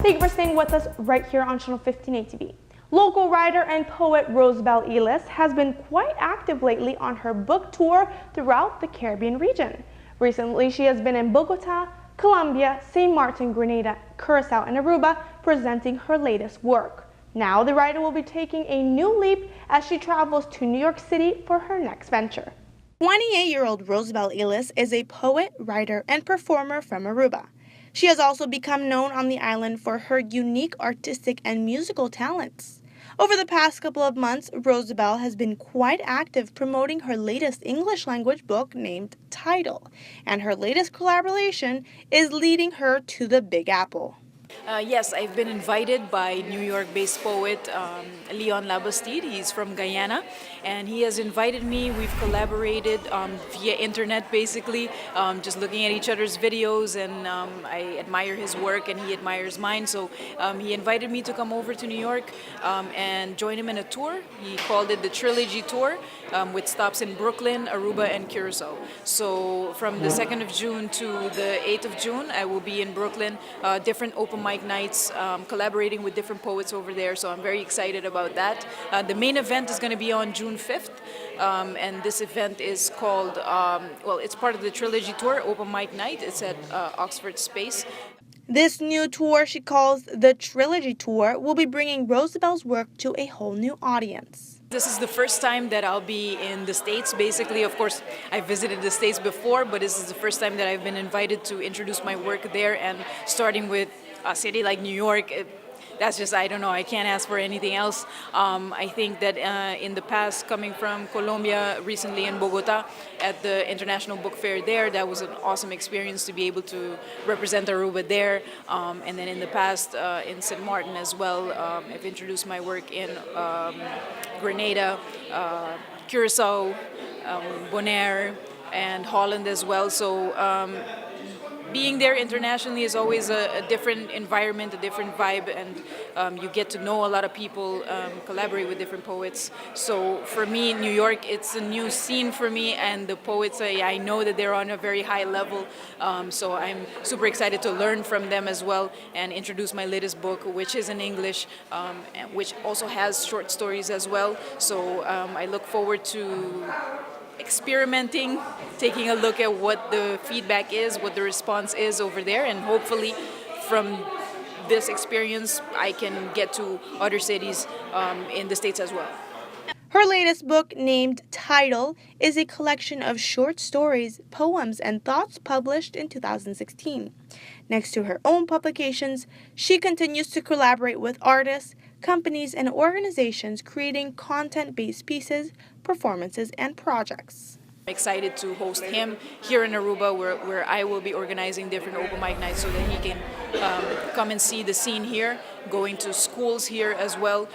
Thank you for staying with us right here on Channel 15 ATV. Local writer and poet Rosabelle Illis has been quite active lately on her book tour throughout the Caribbean region. Recently, she has been in Bogota, Colombia, St. Martin, Grenada, Curacao, and Aruba presenting her latest work. Now, the writer will be taking a new leap as she travels to New York City for her next venture. 28-year-old Rosabelle Illis is a poet, writer, and performer from Aruba. She has also become known on the island for her unique artistic and musical talents. Over the past couple of months, Rosabelle has been quite active promoting her latest English language book named Title, and her latest collaboration is leading her to the Big Apple. Yes, I've been invited by New York-based poet Leon Labastide. He's from Guyana, and he has invited me. We've collaborated via internet, basically, just looking at each other's videos, and I admire his work and he admires mine. So he invited me to come over to New York and join him in a tour. He called it the Trilogy Tour, with stops in Brooklyn, Aruba, and Curacao. So from the 2nd of June to the 8th of June, I will be in Brooklyn, different open mic nights, collaborating with different poets over there, so I'm very excited about that. The main event is going to be on June 5th, and this event is called, it's part of the Trilogy Tour, Open Mic Night. It's at Oxford Space. This new tour she calls the Trilogy Tour will be bringing Rosabelle's work to a whole new audience. This is the first time that I'll be in the States, basically. Of course, I visited the States before, but this is the first time that I've been invited to introduce my work there, and starting with a city like New York, that's just, I don't know, I can't ask for anything else. I think that in the past, coming from Colombia, recently in Bogota, at the International Book Fair there, that was an awesome experience to be able to represent Aruba there. And then in the past, in St. Martin as well, I've introduced my work in Grenada, Curacao, Bonaire, and Holland as well. So being there internationally is always a different environment, a different vibe, and you get to know a lot of people, collaborate with different poets. So for me, New York, it's a new scene for me, and the poets, I know that they're on a very high level, so I'm super excited to learn from them as well and introduce my latest book, which is in English, and which also has short stories as well. So I look forward to experimenting, taking a look at what the feedback is, what the response is over there, and hopefully from this experience I can get to other cities in the States as well. Her latest book, named Title, is a collection of short stories, poems, and thoughts published in 2016. Next to her own publications, she continues to collaborate with artists, companies, and organizations creating content-based pieces, performances, and projects. I'm excited to host him here in Aruba, where I will be organizing different open mic nights so that he can come and see the scene here, going to schools here as well,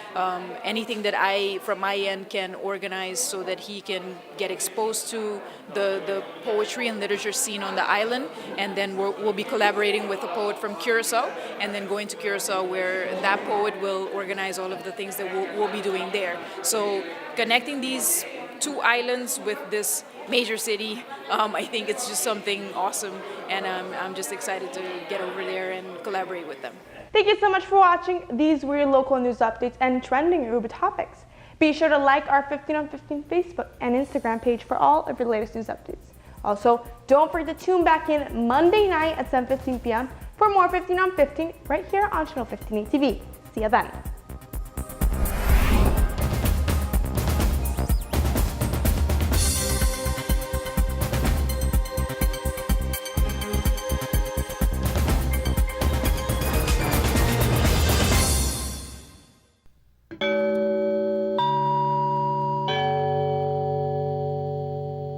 anything that I, from my end, can organize so that he can get exposed to the poetry and literature scene on the island. And then we'll be collaborating with a poet from Curacao, and then going to Curacao where that poet will organize all of the things that we'll be doing there. So connecting these two islands with this major city, I think it's just something awesome, and I'm just excited to get over there and collaborate with them. Thank you so much for watching. These were your local news updates and trending Aruba topics. Be sure to like our 15 on 15 Facebook and Instagram page for all of your latest news updates. Also, don't forget to tune back in Monday night at 7:15 p.m. for more 15 on 15 right here on Channel 15 ATV. See you then.